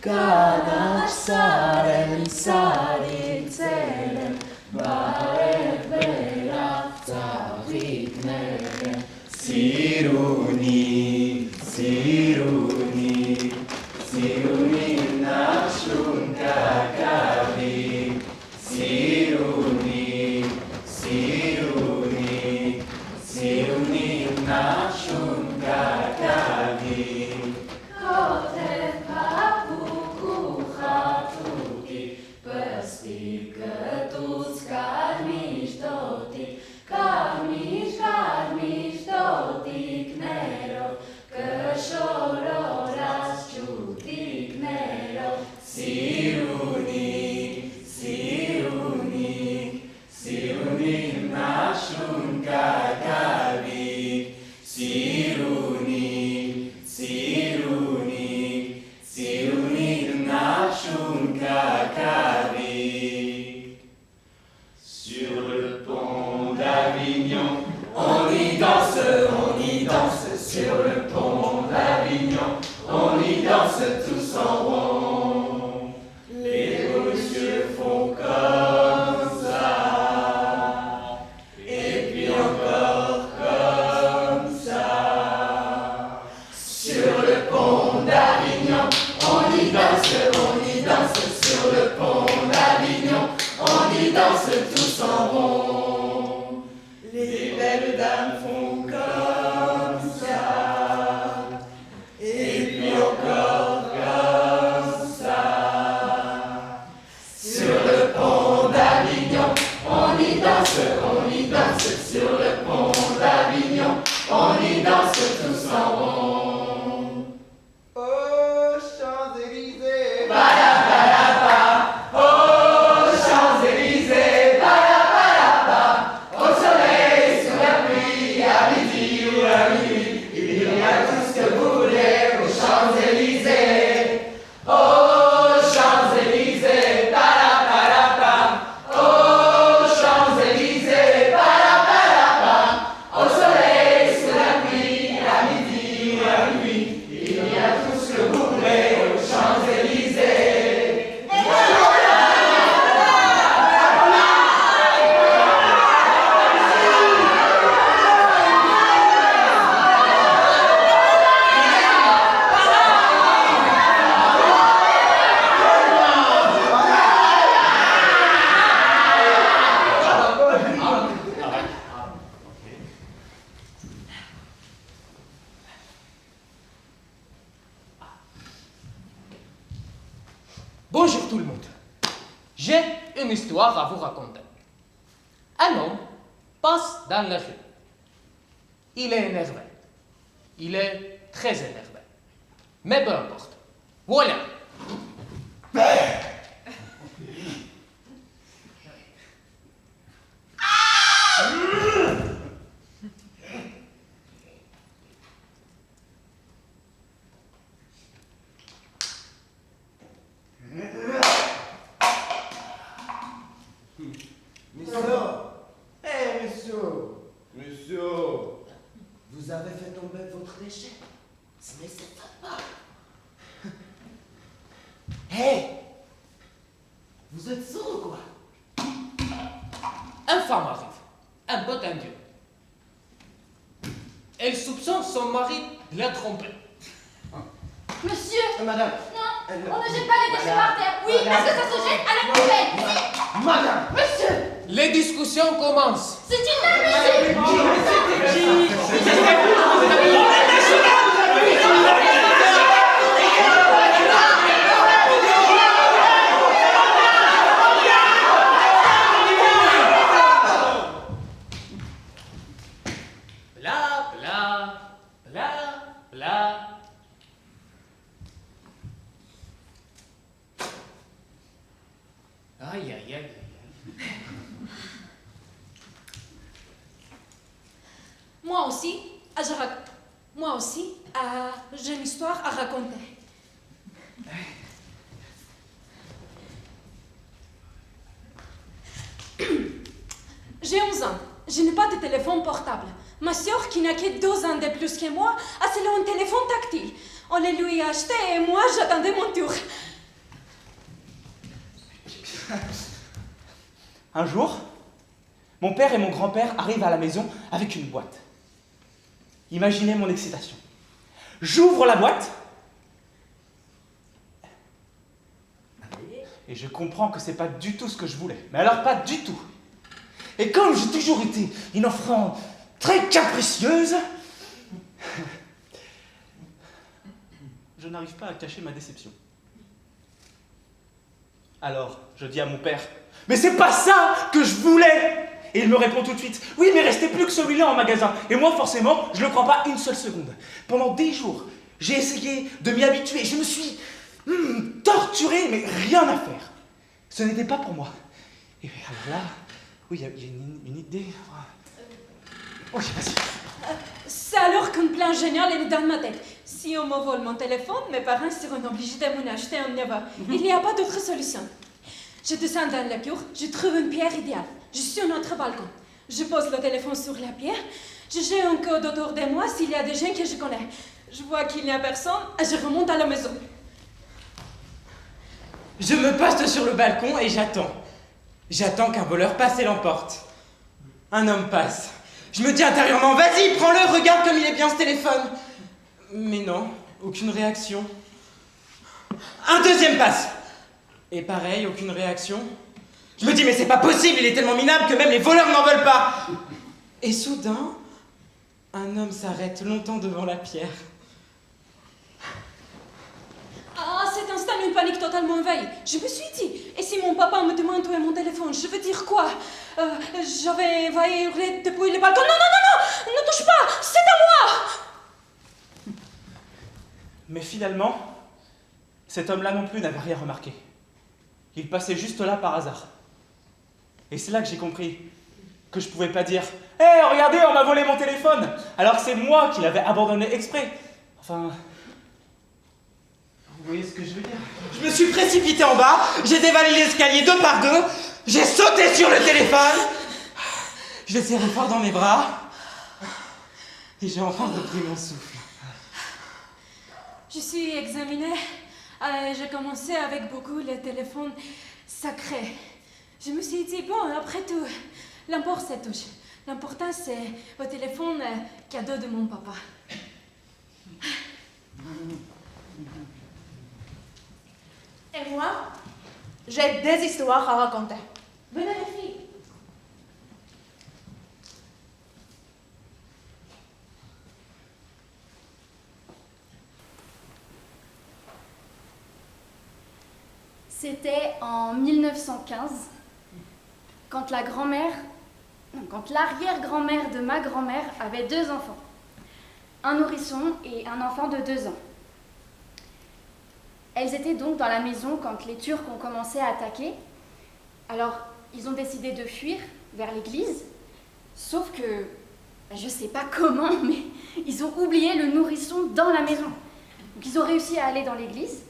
Kadar saren saritzeren, baret berak zarikneren. Siruni, siruni, siruni nashun kakavi. Siruni, siruni, siruni nashun kakavi. Kotef papuku chatuki, păsti cătuți carmiș toti, carmiș toti knero, cășororas ciuti knero. Siruni, siruni, siruni nashun kakavi. Siruni, siruni, siruni nashun kakavi. Sur le pont d'Avignon, on y danse, sur le pont d'Avignon, on y danse tous en rond. Les monsieur font comme ça, et puis encore comme ça. Sur le pont d'Avignon, on y danse, sur le pont d'Avignon, on y danse tous en rond. Les belles dames font comme ça, et puis encore comme ça. Sur le pont d'Avignon, on y danse, sur le pont d'Avignon, on y danse tous en rond. Aux Champs-Élysées, Aux Champs-Élysées, au soleil, sur la pluie, à midi ou à minuit, il y a tout ce que vous voulez aux Champs-Élysées. Aux Champs-Élysées, aux Champs-Élysées, au soleil, sur la pluie, à midi ou à minuit, il y a tout ce que vous voulez aux Champs-Élysées. Bonjour tout le monde. J'ai une histoire à vous raconter. Un homme passe dans la rue. Il est énervé. Il est très énervé. Mais peu importe. Voilà. Monsieur, vous avez fait tomber votre déchet. Mais c'est pas. Hé, vous êtes sourd ou quoi? Une femme arrive, un peu tendue. Elle soupçonne son mari de la tromper. Monsieur, Madame. non, on ne jette pas les déchets par terre. Oui, parce que ça se jette à la poubelle. Si. Madame. Monsieur, Les discussions commencent. c'est une Bla, bla, bla, bla. Aïe, aïe, aïe, aïe. Moi aussi, j'ai une histoire à raconter. J'ai 11 ans. Je n'ai pas de téléphone portable. Ma sœur, qui n'a que 2 ans de plus que moi, a seulement un téléphone tactile. On le lui a acheté et moi, j'attendais mon tour. Un jour, mon père et mon grand-père arrivent à la maison avec une boîte. Imaginez mon excitation. J'ouvre la boîte et je comprends que c'est pas du tout ce que je voulais. Mais alors pas du tout. Et comme j'ai toujours été une enfant très capricieuse, je n'arrive pas à cacher ma déception. Alors, je dis à mon père, « Mais c'est pas ça que je voulais !» Et il me répond tout de suite, « Oui, mais restait plus que celui-là en magasin. » Et moi, forcément, je ne le crois pas une seule seconde. Pendant des jours, j'ai essayé de m'y habituer. Je me suis torturé, mais rien à faire. Ce n'était pas pour moi. Et alors là, oui, il y a une idée. Oui, vas-y. C'est alors qu'un plan génial est dans ma tête. Si on me vole mon téléphone, mes parents seront obligés de m'en acheter un nouveau. Il n'y a pas d'autre solution. Je descends dans la cour, je trouve une pierre idéale. Je suis sur notre balcon. Je pose le téléphone sur la pierre. Je jette un code autour de moi s'il y a des gens que je connais. Je vois qu'il n'y a personne et je remonte à la maison. Je me poste sur le balcon et j'attends. J'attends qu'un voleur passe et l'emporte. Un homme passe. Je me dis intérieurement, vas-y, prends-le, regarde comme il est bien ce téléphone. Mais non, aucune réaction. Un deuxième passe. Et pareil, aucune réaction. Je me dis, mais c'est pas possible, il est tellement minable que même les voleurs n'en veulent pas. Et soudain, un homme s'arrête longtemps devant la pierre. À cet instant, une panique totalement envahie. Je me suis dit, et si mon papa me demande où est mon téléphone, je veux dire quoi? J'avais envahi hurler depuis le balcon. Non, non, non, non, ne touche pas, c'est à moi! Mais finalement, cet homme-là non plus n'avait rien remarqué. Il passait juste là par hasard. Et c'est là que j'ai compris que je pouvais pas dire « Hé, regardez, on m'a volé mon téléphone !» alors que c'est moi qui l'avais abandonné exprès. Enfin... Vous voyez ce que je veux dire? Je me suis précipité en bas, j'ai dévalé l'escalier deux par deux, j'ai sauté sur le téléphone, je l'ai serré fort dans mes bras, et j'ai enfin repris mon souffle. Je suis examinée. J'ai commencé avec beaucoup le téléphone sacré. Je me suis dit, bon, après tout, l'important c'est touche. L'important c'est le téléphone cadeau de mon papa. Et moi, j'ai des histoires à raconter. Venez les filles. C'était en 1915, quand l'arrière-grand-mère de ma grand-mère avait 2 enfants, un nourrisson et un enfant de 2 ans. Elles étaient donc dans la maison quand les Turcs ont commencé à attaquer. Alors, ils ont décidé de fuir vers l'église, sauf que, je sais pas comment, mais ils ont oublié le nourrisson dans la maison. Donc ils ont réussi à aller dans l'église.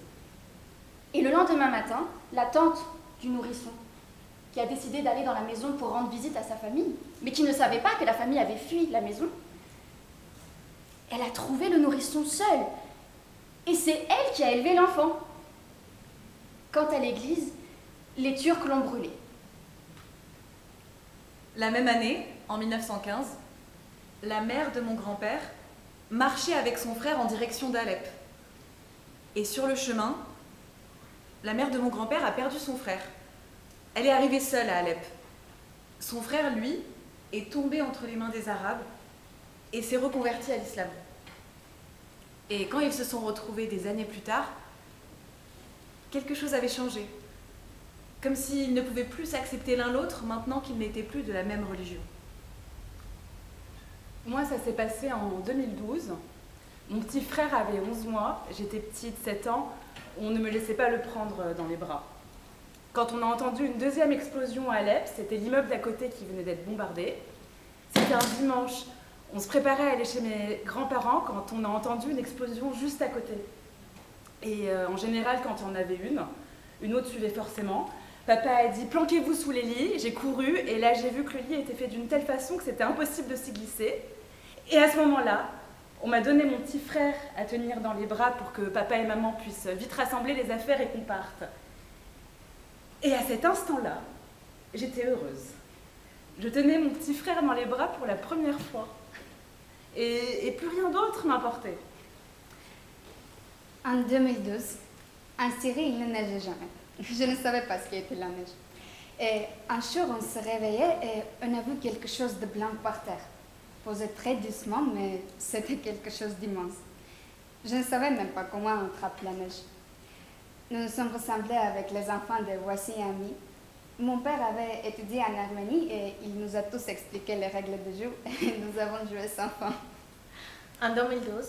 Et le lendemain matin, la tante du nourrisson, qui a décidé d'aller dans la maison pour rendre visite à sa famille, mais qui ne savait pas que la famille avait fui la maison, elle a trouvé le nourrisson seul. Et c'est elle qui a élevé l'enfant. Quant à l'église, les Turcs l'ont brûlée. La même année, en 1915, la mère de mon grand-père marchait avec son frère en direction d'Alep. Et sur le chemin, la mère de mon grand-père a perdu son frère. Elle est arrivée seule à Alep. Son frère, lui, est tombé entre les mains des Arabes et s'est reconverti à l'islam. Et quand ils se sont retrouvés des années plus tard, quelque chose avait changé. Comme s'ils ne pouvaient plus s'accepter l'un l'autre maintenant qu'ils n'étaient plus de la même religion. Moi, ça s'est passé en 2012. Mon petit frère avait 11 mois, j'étais petite, 7 ans. On ne me laissait pas le prendre dans les bras. Quand on a entendu une deuxième explosion à Alep, c'était l'immeuble d'à côté qui venait d'être bombardé. C'était un dimanche. On se préparait à aller chez mes grands-parents quand on a entendu une explosion juste à côté. Et en général, quand il y en avait une autre suivait forcément. Papa a dit « planquez-vous sous les lits ». J'ai couru et là j'ai vu que le lit était fait d'une telle façon que c'était impossible de s'y glisser. Et à ce moment-là, on m'a donné mon petit frère à tenir dans les bras pour que papa et maman puissent vite rassembler les affaires et qu'on parte. Et à cet instant-là, j'étais heureuse. Je tenais mon petit frère dans les bras pour la première fois. Et plus rien d'autre m'importait. En 2012, en Syrie, il ne neigeait jamais. Je ne savais pas ce qu'était la neige. Et un jour, on se réveillait et on a vu quelque chose de blanc par terre. Posé très doucement, mais c'était quelque chose d'immense. Je ne savais même pas comment on attrape la neige. Nous nous sommes rassemblés avec les enfants de voisins et amis. Mon père avait étudié en Arménie et il nous a tous expliqué les règles du jeu et nous avons joué sans fin. En 2012,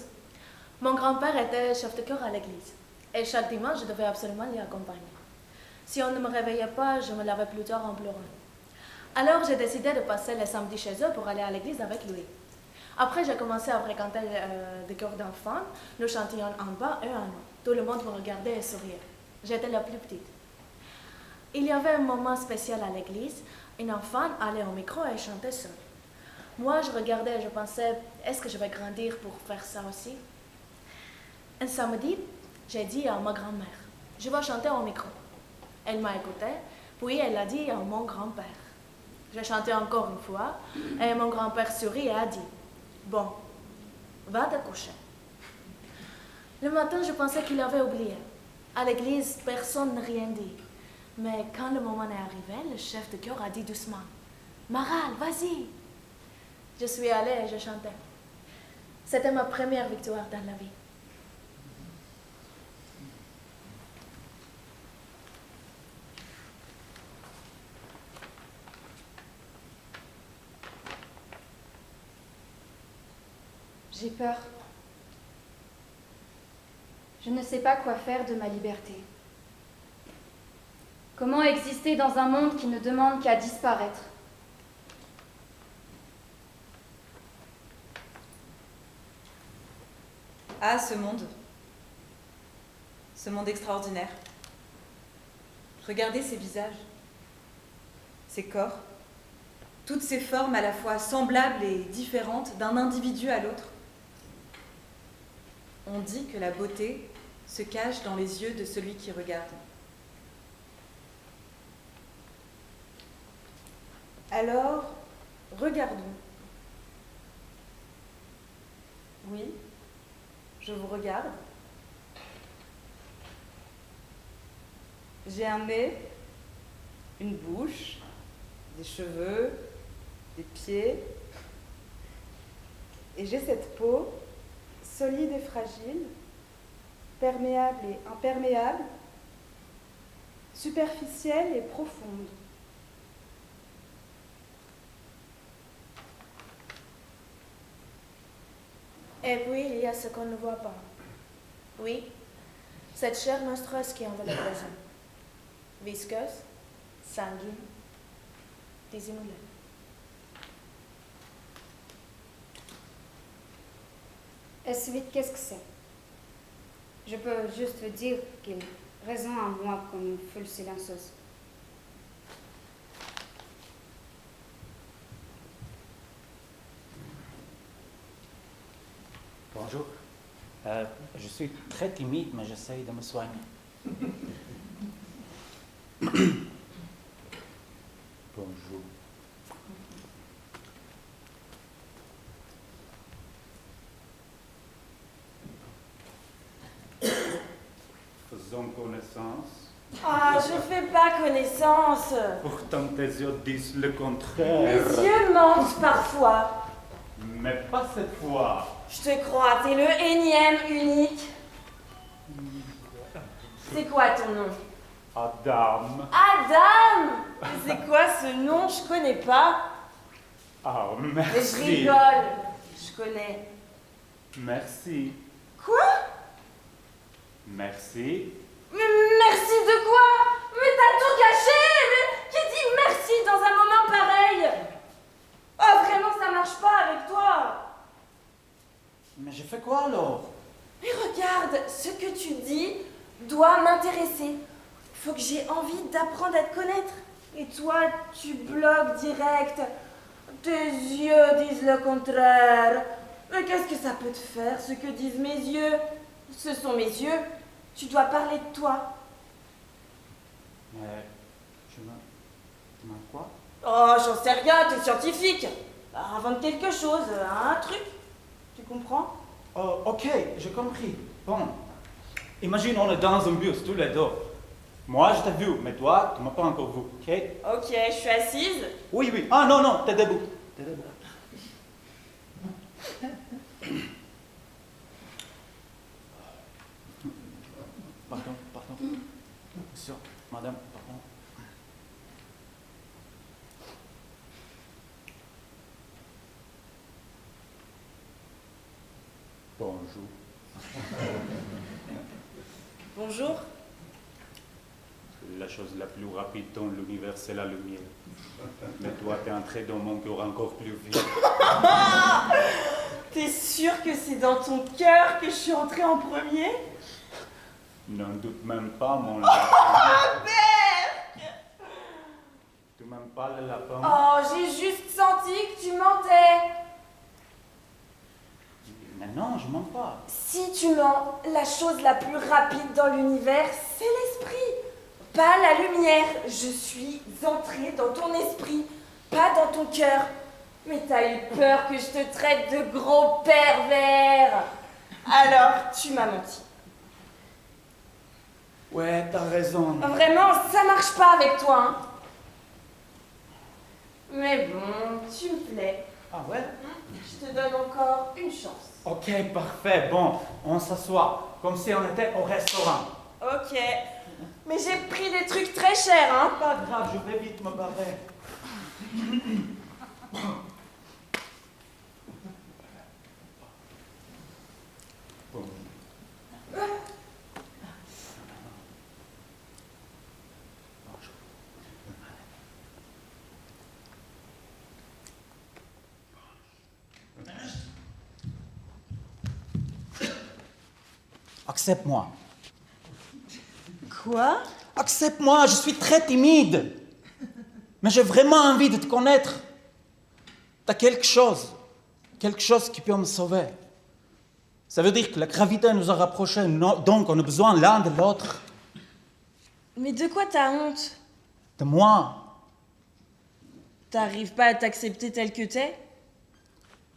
mon grand-père était chef de chœur à l'église et chaque dimanche, je devais absolument l'y accompagner. Si on ne me réveillait pas, je me lavais plus tard en pleurant. Alors, j'ai décidé de passer les samedis chez eux pour aller à l'église avec lui. Après, j'ai commencé à fréquenter des chœurs d'enfants. Nous chantions en bas et en haut. Tout le monde me regardait et souriait. J'étais la plus petite. Il y avait un moment spécial à l'église. Une enfant allait au micro et chantait seule. Moi, je regardais et je pensais, est-ce que je vais grandir pour faire ça aussi? Un samedi, j'ai dit à ma grand-mère, je vais chanter au micro. Elle m'a écouté, puis elle a dit à mon grand-père. J'ai chanté encore une fois, et mon grand-père sourit et a dit, bon, va te coucher. Le matin, je pensais qu'il avait oublié. À l'église, personne n'a rien dit. Mais quand le moment est arrivé, le chef de chœur a dit doucement, Maral, vas-y. Je suis allée et je chantais. C'était ma première victoire dans la vie. J'ai peur. Je ne sais pas quoi faire de ma liberté. Comment exister dans un monde qui ne demande qu'à disparaître? Ah, ce monde extraordinaire. Regardez ces visages, ces corps, toutes ces formes à la fois semblables et différentes d'un individu à l'autre. On dit que la beauté se cache dans les yeux de celui qui regarde. Alors, regardons. Oui, je vous regarde. J'ai un nez, une bouche, des cheveux, des pieds. Et j'ai cette peau solide et fragile, perméable et imperméable, superficielle et profonde. Et puis, il y a ce qu'on ne voit pas. Oui, cette chair monstrueuse qui enveloppe les hommes. Visqueuse, sanguine, dissimulée. Et ensuite, qu'est-ce que c'est? Je peux juste dire qu'il résonne en moi comme une foule silencieuse. Bonjour. Je suis très timide, mais j'essaye de me soigner. Bonjour. Faisons connaissance. Ah, je fais pas connaissance. Pourtant tes yeux disent le contraire. Mes yeux mentent parfois. Mais pas cette fois. Je te crois, t'es le énième unique. C'est quoi ton nom? Adam. Adam! C'est quoi ce nom? Je connais pas. Ah, Mais je merci. rigole. Je connais. Merci. Quoi? Merci. Mais merci de quoi? Mais t'as tout gâché! Mais qui dit merci dans un moment pareil? Oh, vraiment, ça marche pas avec toi! Mais je fais quoi alors? Mais regarde, ce que tu dis doit m'intéresser. Faut que j'ai envie d'apprendre à te connaître. Et toi, tu bloques direct. Tes yeux disent le contraire. Mais qu'est-ce que ça peut te faire, ce que disent mes yeux? Ce sont mes yeux. Tu dois parler de toi. Mais Quoi? Oh, j'en sais rien, t'es scientifique. Invente quelque chose, un truc. Tu comprends? Oh, ok, j'ai compris. Bon. Imagine, on est dans un bus, tous les deux. Moi, je t'ai vu, mais toi, tu m'as pas encore vu, ok? Ok, je suis assise. Oui, oui. Ah non, non, t'es debout. T'es debout. Pardon, pardon. Monsieur, madame, pardon. Bonjour. Bonjour. La chose la plus rapide dans l'univers, c'est la lumière. Mais toi, t'es entré dans mon cœur encore plus vite. T'es sûr que c'est dans ton cœur que je suis entrée en premier? N'en doute même pas, mon Oh, lapin. merde! Tu m'aimes pas, le lapin? Oh, j'ai juste senti que tu mentais. Mais non, je mens pas. Si tu mens, la chose la plus rapide dans l'univers, c'est l'esprit. Pas la lumière. Je suis entrée dans ton esprit, pas dans ton cœur. Mais t'as eu peur que je te traite de gros pervers. Alors, tu m'as menti. Ouais, t'as raison. Vraiment, ça marche pas avec toi, hein. Mais bon, tu me plais. Ah ouais? Je te donne encore une chance. Ok, parfait. Bon, on s'assoit. Comme si on était au restaurant. Ok. Mais j'ai pris des trucs très chers, hein. Pas grave, je vais vite me barrer. Bon. Accepte-moi. Quoi? Accepte-moi, je suis très timide. Mais j'ai vraiment envie de te connaître. T'as quelque chose qui peut me sauver. Ça veut dire que la gravité nous a rapprochés, donc on a besoin l'un de l'autre. Mais de quoi t'as honte? De moi. T'arrives pas à t'accepter tel que t'es?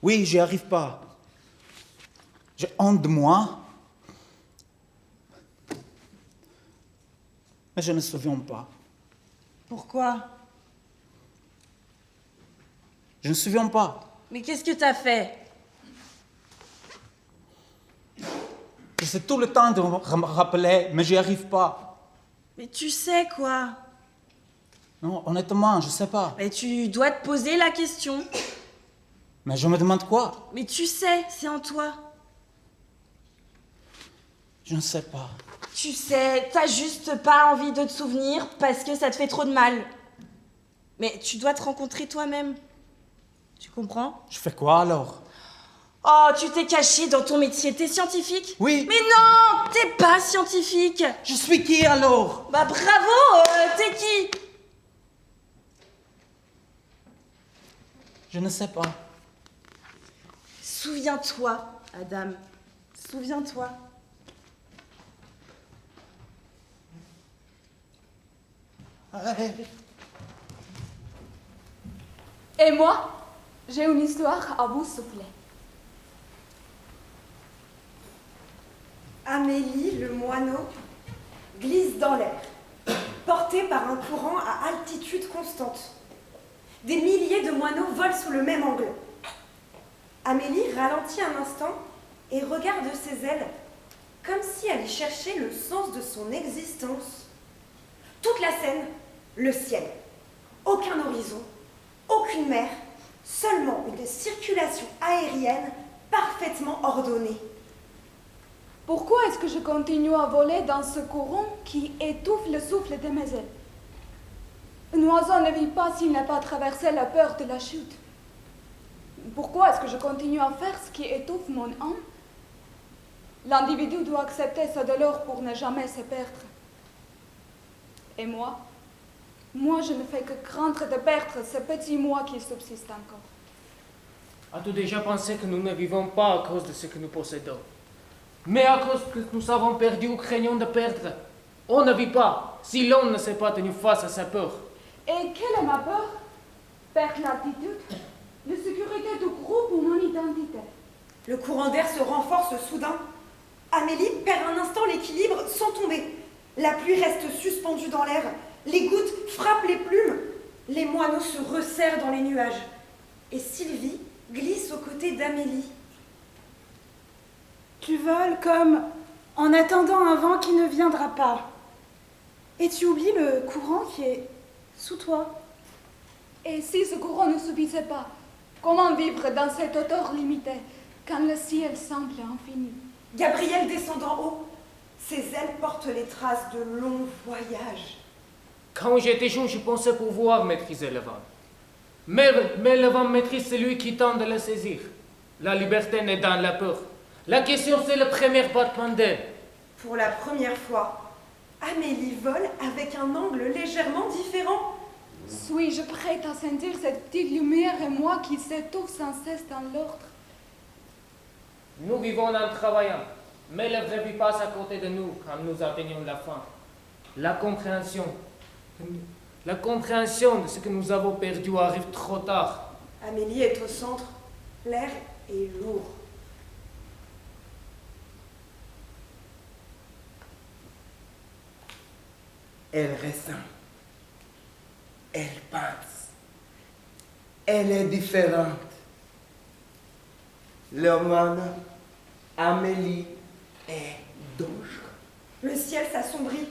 Oui, j'y arrive pas. J'ai honte de moi. Mais je ne me souviens pas. Pourquoi? Je ne me souviens pas. Mais qu'est-ce que t'as fait? J'essaie tout le temps de me rappeler, mais j'y arrive pas. Mais tu sais quoi? Non, honnêtement, je sais pas. Mais tu dois te poser la question. Mais je me demande quoi? Mais tu sais, c'est en toi. Je ne sais pas. Tu sais, t'as juste pas envie de te souvenir parce que ça te fait trop de mal. Mais tu dois te rencontrer toi-même. Tu comprends? Je fais quoi alors? Oh, tu t'es caché dans ton métier, t'es scientifique? Oui. Mais non, t'es pas scientifique. Je suis qui alors? Bah bravo, t'es qui? Je ne sais pas. Souviens-toi, Adam. Souviens-toi. Et moi, j'ai une histoire à vous souffler. Amélie le moineau glisse dans l'air, portée par un courant à altitude constante. Des milliers de moineaux volent sous le même angle. Amélie ralentit un instant et regarde ses ailes, comme si elle y cherchait le sens de son existence. Toute la scène, le ciel. Aucun horizon, aucune mer, seulement une circulation aérienne parfaitement ordonnée. Pourquoi est-ce que je continue à voler dans ce courant qui étouffe le souffle de mes ailes? Un oiseau ne vit pas s'il n'a pas traversé la peur de la chute. Pourquoi est-ce que je continue à faire ce qui étouffe mon âme? L'individu doit accepter sa douleur pour ne jamais se perdre. Et moi, je ne fais que craindre de perdre ce petit moi qui subsiste encore. As-tu déjà pensé que nous ne vivons pas à cause de ce que nous possédons, mais à cause que nous avons perdu ou craignons de perdre? On ne vit pas si l'on ne s'est pas tenu face à sa peur. Et quelle est ma peur? Perdre l'altitude, la sécurité du groupe ou mon identité. Le courant d'air se renforce soudain. Amélie perd un instant l'équilibre sans tomber. La pluie reste suspendue dans l'air. Les gouttes frappent les plumes. Les moineaux se resserrent dans les nuages. Et Sylvie glisse aux côtés d'Amélie. Tu voles comme en attendant un vent qui ne viendra pas. Et tu oublies le courant qui est sous toi. Et si ce courant ne subissait pas, comment vivre dans cette hauteur limitée quand le ciel semble infini? Gabrielle descend d'en haut. Ses ailes portent les traces de longs voyages. Quand j'étais jeune, je pensais pouvoir maîtriser le vent. Mais le vent maîtrise celui qui tente de le saisir. La liberté n'est dans la peur. La question, c'est le premier battement d'aile. Pour la première fois, Amélie vole avec un angle légèrement différent. Suis-je prête à sentir cette petite lumière et moi qui s'étouffe sans cesse dans l'ordre? Nous vivons en travaillant, mais la vraie vie passe à côté de nous quand nous atteignons la fin. La compréhension de ce que nous avons perdu arrive trop tard. Amélie est au centre. L'air est lourd. Elle ressent. Elle pense. Elle est différente. L'homme, Amélie, est dangereux. Le ciel s'assombrit.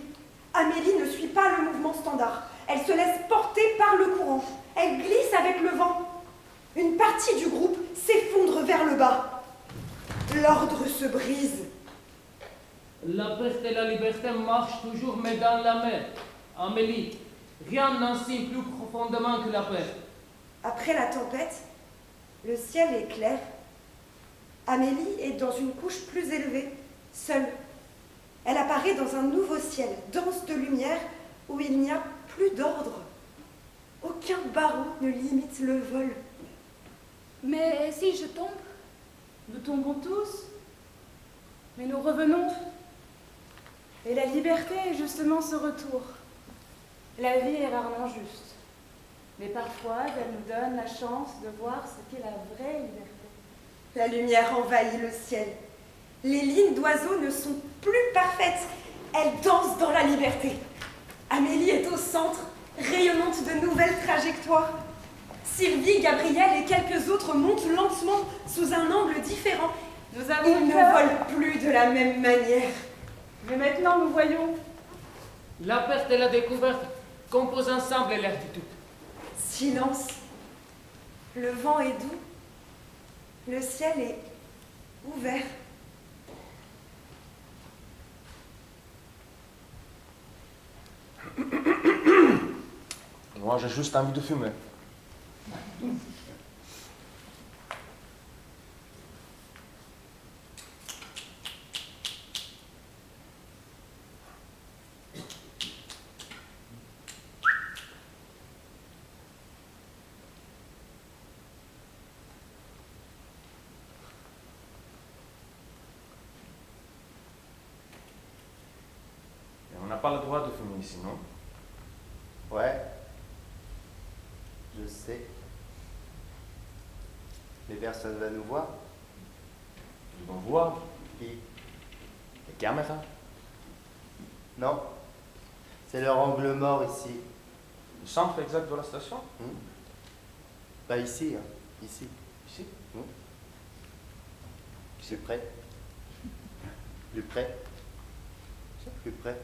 Amélie ne suit pas le mouvement standard. Elle se laisse porter par le courant. Elle glisse avec le vent. Une partie du groupe s'effondre vers le bas. L'ordre se brise. La perte et la liberté marchent toujours, mais dans la mer. Amélie, rien n'enseigne plus profondément que la perte. Après la tempête, le ciel est clair. Amélie est dans une couche plus élevée, seule. Elle apparaît dans un nouveau ciel, dense de lumière, où il n'y a plus d'ordre. Aucun barreau ne limite le vol. Mais si je tombe? Nous tombons tous, mais nous revenons. Et la liberté est justement ce retour. La vie est rarement juste, mais parfois elle nous donne la chance de voir ce qu'est la vraie liberté. La lumière envahit le ciel. Les lignes d'oiseaux ne sont plus parfaites. Elles dansent dans la liberté. Amélie est au centre, rayonnante de nouvelles trajectoires. Sylvie, Gabrielle et quelques autres montent lentement sous un angle différent. Nous avons Ils ne volent plus de la même manière. Mais maintenant nous voyons. La perte et la découverte composent ensemble l'altitude. Silence. Le vent est doux. Le ciel est ouvert. Moi, j'ai juste envie de fumer. Et on n'a pas le droit de fumer ici, non? Ouais. Je sais. Mais personne va nous voir. Ils vont voir. Qui? Les caméras. Non. C'est leur angle mort ici. Le centre exact de la station? Pas ici, hein. Ici. Ici? Plus près. Plus près. Plus près.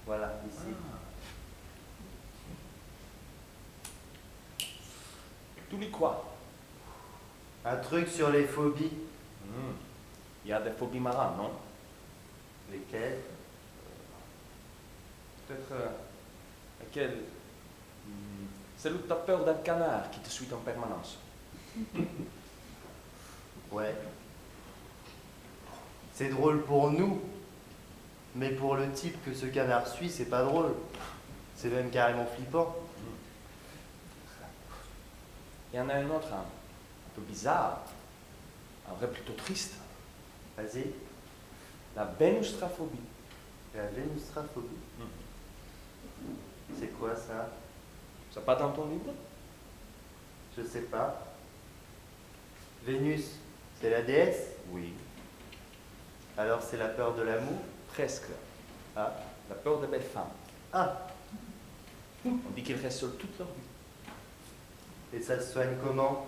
Voilà, ici. Tu lis quoi? Un truc sur les phobies. Il y a des phobies marins, non? Lesquelles? Peut-être laquelle? Celle où tu as peur d'un canard qui te suit en permanence. Ouais. C'est drôle pour nous. Mais pour le type que ce canard suit, c'est pas drôle. C'est même carrément flippant. Il y en a un autre, un peu bizarre. Un vrai plutôt triste. Vas-y. La vénustraphobie. La vénustraphobie. C'est quoi ça? C'est pas dans ton livre? Je sais pas. Vénus, c'est la déesse? Oui. Alors c'est la peur de l'amour? Presque. Ah. La peur des belles femmes. Ah. On dit qu'ils restent seuls toute leur vie. Et ça se soigne comment?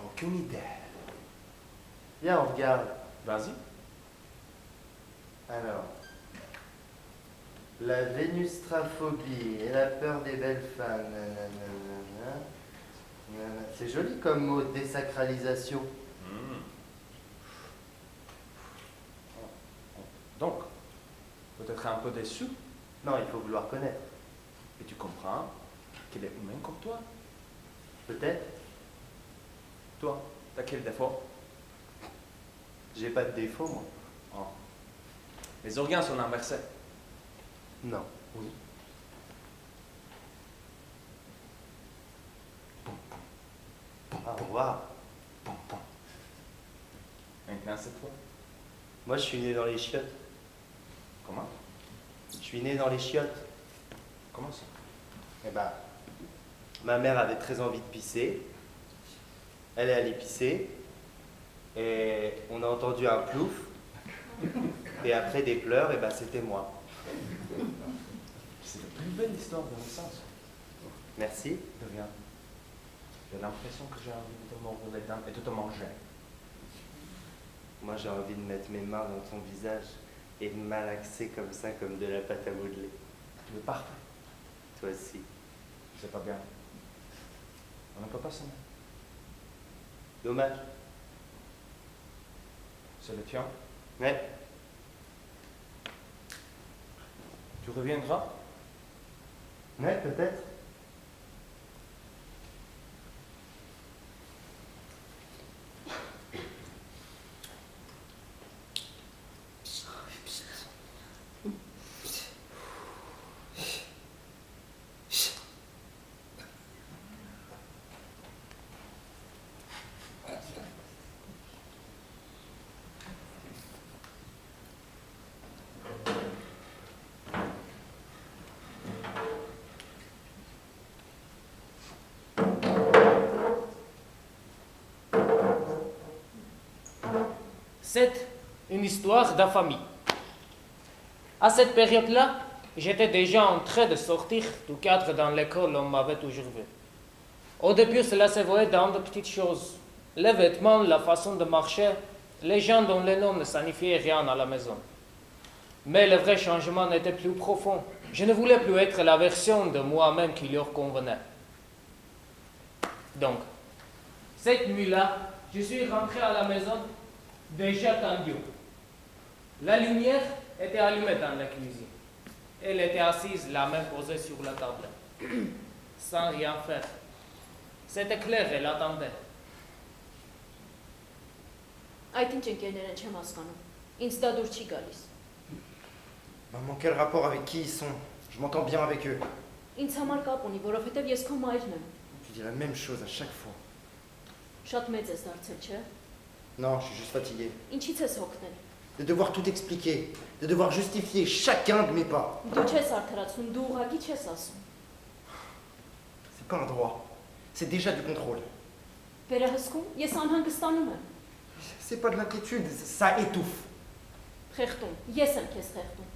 Aucune idée. Viens, on regarde. Vas-y. Alors. La vénustraphobie et la peur des belles femmes. Nanana. C'est joli comme mot, désacralisation. Donc, peut-être un peu déçu. Non, il faut vouloir connaître. Et tu comprends qu'il est humain comme toi. Peut-être. Toi, t'as quel défaut? J'ai pas de défaut, moi. Oh. Les organes sont inversés. Non. Oui. Au revoir. Maintenant, c'est toi. Moi, je suis né dans les chiottes. Comment? Je suis né dans les chiottes. Comment ça? Eh ben, ma mère avait très envie de pisser. Elle est allée pisser. Et on a entendu un plouf. Et après des pleurs, et ben c'était moi. C'est la plus belle histoire de naissance. Merci. De rien. J'ai l'impression que j'ai envie de te mordre les dents et de te manger. Moi, j'ai envie de mettre mes mains dans ton visage et de malaxer comme ça, comme de la pâte à modeler. Tu es parfait. Toi aussi. C'est pas bien. On ne peut pas s'aimer. Dommage. C'est le tien? Ouais. Tu reviendras? Ouais, peut-être. C'est une histoire de famille. À cette période-là, j'étais déjà en train de sortir du cadre dans lequel on m'avait toujours vu. Au début, cela se voyait dans de petites choses. Les vêtements, la façon de marcher, les gens dont les noms ne signifiaient rien à la maison. Mais le vrai changement n'était plus profond. Je ne voulais plus être la version de moi-même qui leur convenait. Donc, cette nuit-là, je suis rentré à la maison déjà tendu. La lumière était allumée dans la cuisine. Elle était assise, la main posée sur la table, sans rien faire. C'était clair, elle attendait. Այդ ինչ ընկերներ են չեմ հասկանում։ Ինձ դա դուր չի գալիս։ Maman, quel rapport avec qui ils sont? Je m'entends bien avec eux. Ինձ համար կապ ունի, որովհետև ես քո մայրն եմ։ Tu dis la même chose à chaque fois. Շատ մեծ ես դարձել, չէ՞։ Non, je suis juste fatigué. Ինչից ես հոգնել։ De devoir tout expliquer, de devoir justifier chacun de mes pas. Դու չես արդարացնում, դու ուղղակի չես ասում։ C'est pas un droit. C'est déjà du contrôle. Վերահսկում, ես անհանգստանում եմ։ C'est pas de l'inquiétude, ça étouffe. Խեղդում, ես եմ քեզ խեղդում։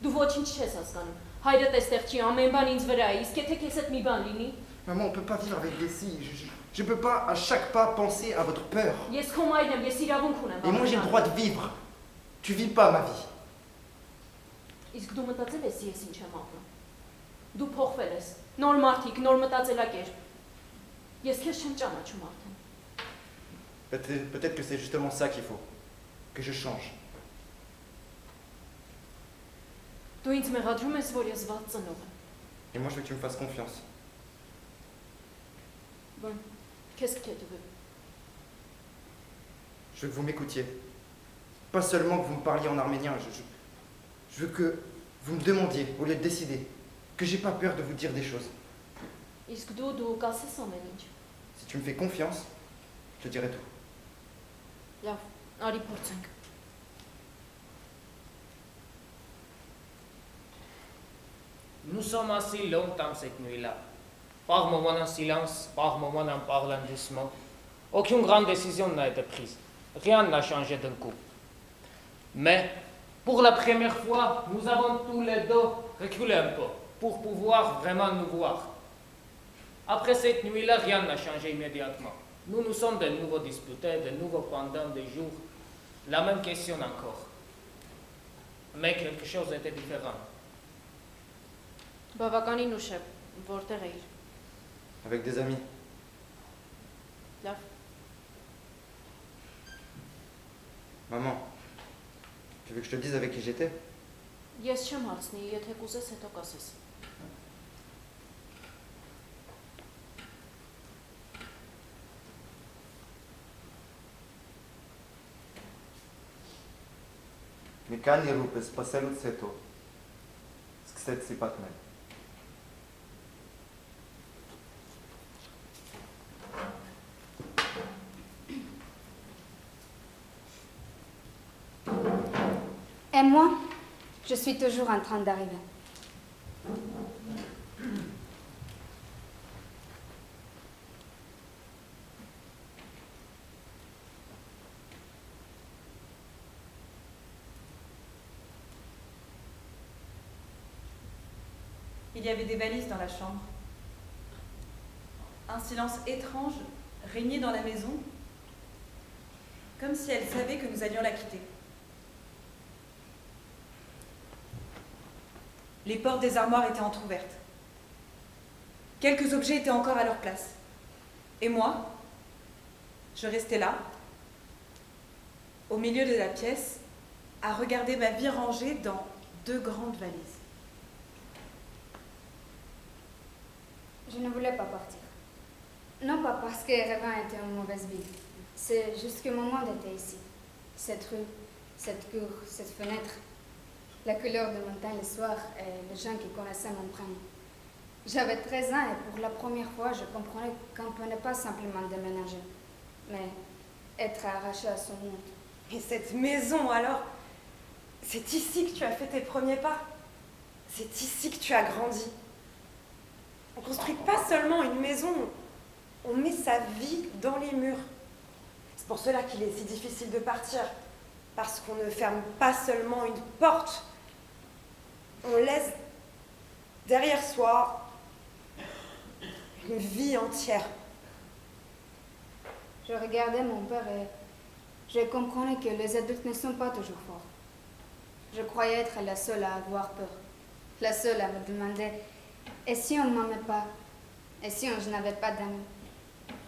Դու ոչինչ չես հասկանում։ Հայրդ էստեղ չի, ամեն բան ինձ վրա է, իսկ եթե քեզ հետ մի բան լինի։ Maman, on peut pas vivre avec des si. Je peux pas à chaque pas penser à votre peur. Ես քո մայրն եմ, ես իրավունք ունեմ։ Et moi j'ai le droit de vivre. Tu vis pas ma vie. Իսկ դու մտածել ես ես ինչ եմ ապրում։ Դու փոխվել ես։ Նոր մարդիկ, նոր մտածելակերպ։ Ես քեզ չեմ ճանաչում արդեն։ Peut-être que c'est justement ça qu'il faut. Que je change. Դու ինձ մեղադրում ես, որ ես վատ ծնող եմ։ Et moi je veux que tu me fasses confiance. Bon, qu'est-ce que tu veux? Je veux que vous m'écoutiez. Pas seulement que vous me parliez en arménien. Je veux que vous me demandiez au lieu de décider. Que j'ai pas peur de vous dire des choses. Իսկ դու կասես ամեն ինչ։ Si tu me fais confiance, je te dirai tout. Լավ, արի փորձենք։ Nous sommes assis longtemps cette nuit-là. Par moments en silence, par moments en parlant doucement. Aucune grande décision n'a été prise. Rien n'a changé d'un coup. Mais, pour la première fois, nous avons tous les deux reculé un peu pour pouvoir vraiment nous voir. Après cette nuit-là, rien n'a changé immédiatement. Nous nous sommes de nouveau disputés, de nouveau pendant des jours. La même question encore. Mais quelque chose était différent. Բավականին ուշ է, որտեղ էիր։ Avec des amis. Լավ։ Maman, tu veux que je te dise avec qui j'étais? Ես չեմ հարցնի, եթե կուզես, հետո կասես։ מכאן יראו בספסל וצאתו. סקסט סיפת מל. Et moi, je suis toujours en train d'arriver. Il y avait des valises dans la chambre. Un silence étrange régnait dans la maison, comme si elle savait que nous allions la quitter. Les portes des armoires étaient entr'ouvertes. Quelques objets étaient encore à leur place. Et moi, je restais là, au milieu de la pièce, à regarder ma vie rangée dans 2 grandes valises. Je ne voulais pas partir. Non pas parce que Erevan était une mauvaise ville. C'est juste que mon monde était ici. Cette rue, cette cour, cette fenêtre, la couleur de montagne le soir et les gens qui connaissaient mon prénom. J'avais 13 ans et pour la première fois, je comprenais qu'on ne pouvait pas simplement déménager, mais être arraché à son monde. Et cette maison alors, c'est ici que tu as fait tes premiers pas. C'est ici que tu as grandi. On ne construit pas seulement une maison, on met sa vie dans les murs. C'est pour cela qu'il est si difficile de partir, parce qu'on ne ferme pas seulement une porte, on laisse derrière soi une vie entière. Je regardais mon père et je comprenais que les adultes ne sont pas toujours forts. Je croyais être la seule à avoir peur, la seule à me demander « et si on ne m'aimait pas? Et si je n'avais pas d'amis ?»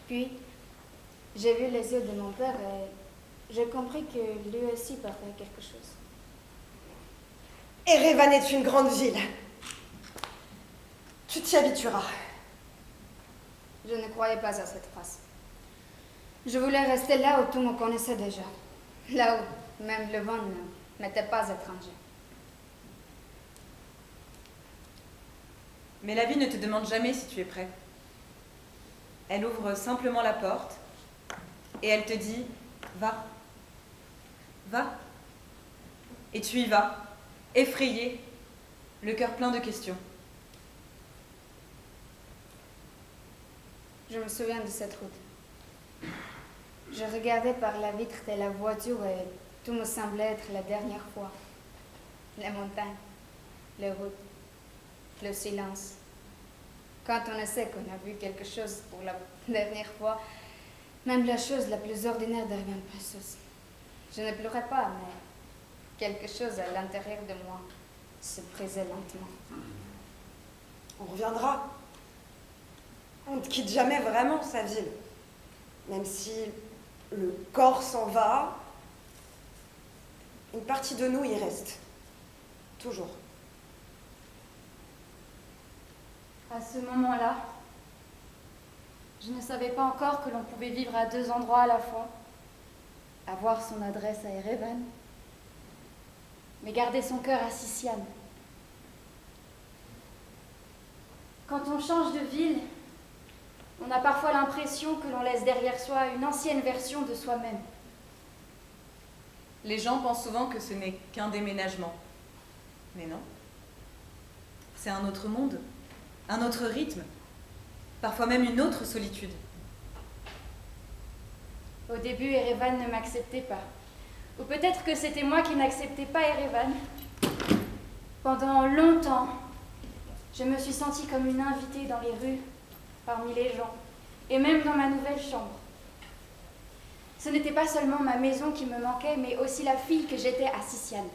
Puis, j'ai vu les yeux de mon père et j'ai compris que lui aussi partait quelque chose. Erevan est une grande ville. Tu t'y habitueras. Je ne croyais pas à cette phrase. Je voulais rester là où tout me connaissait déjà. Là où même le vent ne m'était pas étranger. Mais la vie ne te demande jamais si tu es prêt. Elle ouvre simplement la porte et elle te dit « Va, va ». Et tu y vas, effrayé, le cœur plein de questions. Je me souviens de cette route. Je regardais par la vitre de la voiture et tout me semblait être la dernière fois. Les montagnes, les routes, le silence. Quand on sait qu'on a vu quelque chose pour la dernière fois, même la chose la plus ordinaire devient précieuse. Je ne pleurais pas, mais quelque chose à l'intérieur de moi se brisait lentement. On reviendra. On ne quitte jamais vraiment sa ville. Même si le corps s'en va, une partie de nous y reste. Toujours. À ce moment-là, je ne savais pas encore que l'on pouvait vivre à 2 endroits à la fois, avoir son adresse à Erevan, mais garder son cœur à Sisian. Quand on change de ville, on a parfois l'impression que l'on laisse derrière soi une ancienne version de soi-même. Les gens pensent souvent que ce n'est qu'un déménagement. Mais non. C'est un autre monde, un autre rythme, parfois même une autre solitude. Au début, Erevan ne m'acceptait pas. Ou peut-être que c'était moi qui n'acceptais pas Erevan. Pendant longtemps, je me suis sentie comme une invitée dans les rues, parmi les gens, et même dans ma nouvelle chambre. Ce n'était pas seulement ma maison qui me manquait, mais aussi la fille que j'étais à Siciane.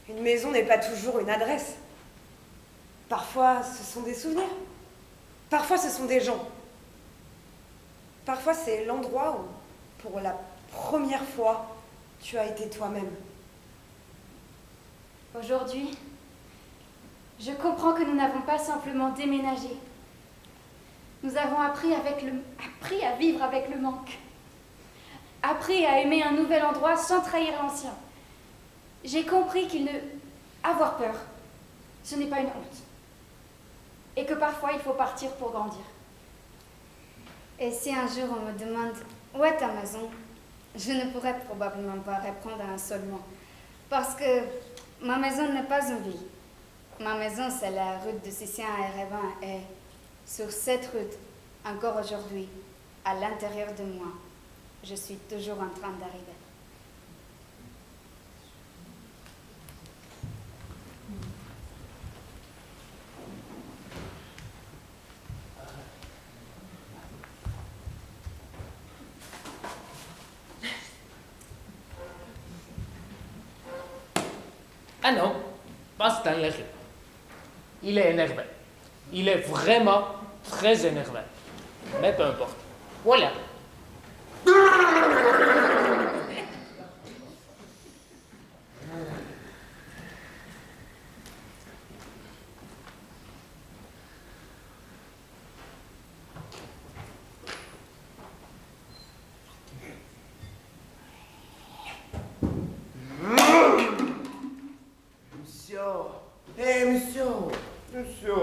Une maison n'est pas toujours une adresse. Parfois, ce sont des souvenirs. Parfois, ce sont des gens. Parfois, c'est l'endroit où, pour la première fois, tu as été toi-même. Aujourd'hui, je comprends que nous n'avons pas simplement déménagé. Nous avons appris à vivre avec le manque. Appris à aimer un nouvel endroit sans trahir l'ancien. J'ai compris avoir peur, ce n'est pas une honte. Et que parfois, il faut partir pour grandir. Et si un jour on me demande où est ta maison, je ne pourrais probablement pas répondre à un seul mot. Parce que ma maison n'est pas une ville. Ma maison, c'est la route de Sicien à Erevan. Et sur cette route, encore aujourd'hui, à l'intérieur de moi, je suis toujours en train d'arriver. Un homme passe dans les rues. Il est énervé. Il est vraiment très énervé. Mais peu importe. Voilà. Monsieur,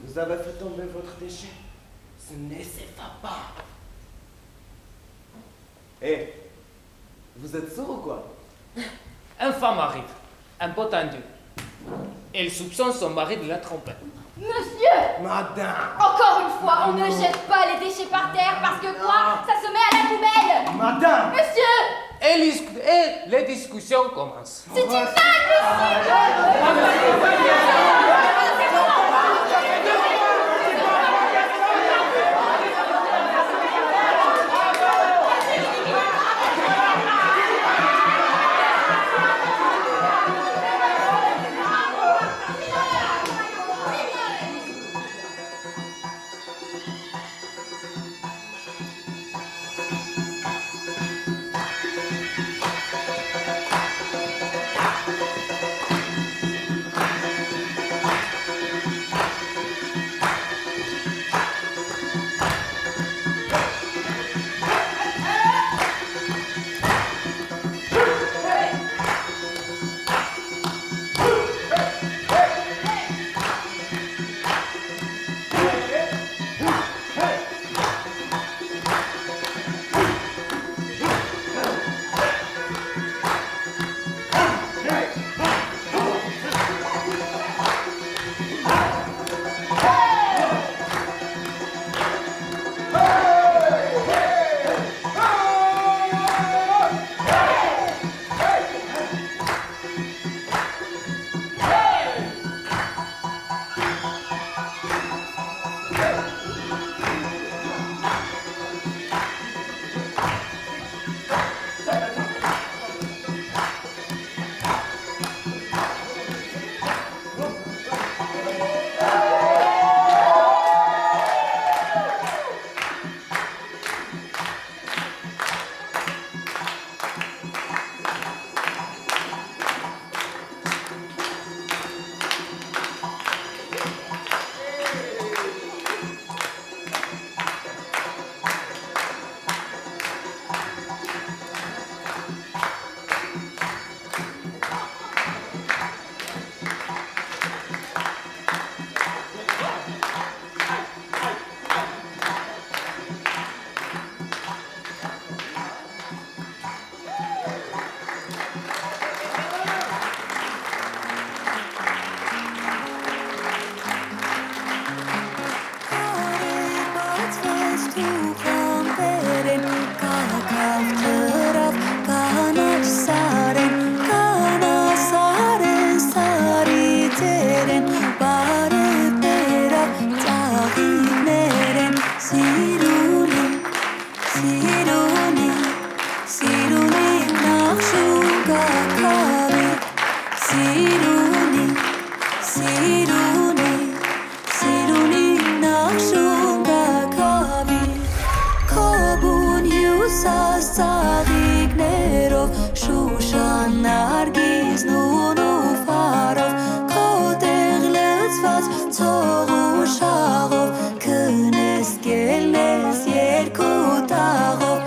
vous avez fait tomber votre déchet. Ce ne s'efface pas. Vous êtes sourd ou quoi? Une femme arrive, un peu tendue. Elle soupçonne son mari de la tromper. Monsieur! Madame! Encore une fois, on ne jette pas les déchets par terre parce que quoi? Ça se met à la poubelle! Madame! Monsieur! Et les discussions commencent. C'est une blague, monsieur! Սիրունի, սիրունի, սիրունի նախշում գակավի Քոբուն հյուսած ծաղիկներով Շուշան նարգիզն ու ֆարով Քո տեղ լծված ցող ու շաղով Քնես գելնես երկու տաղով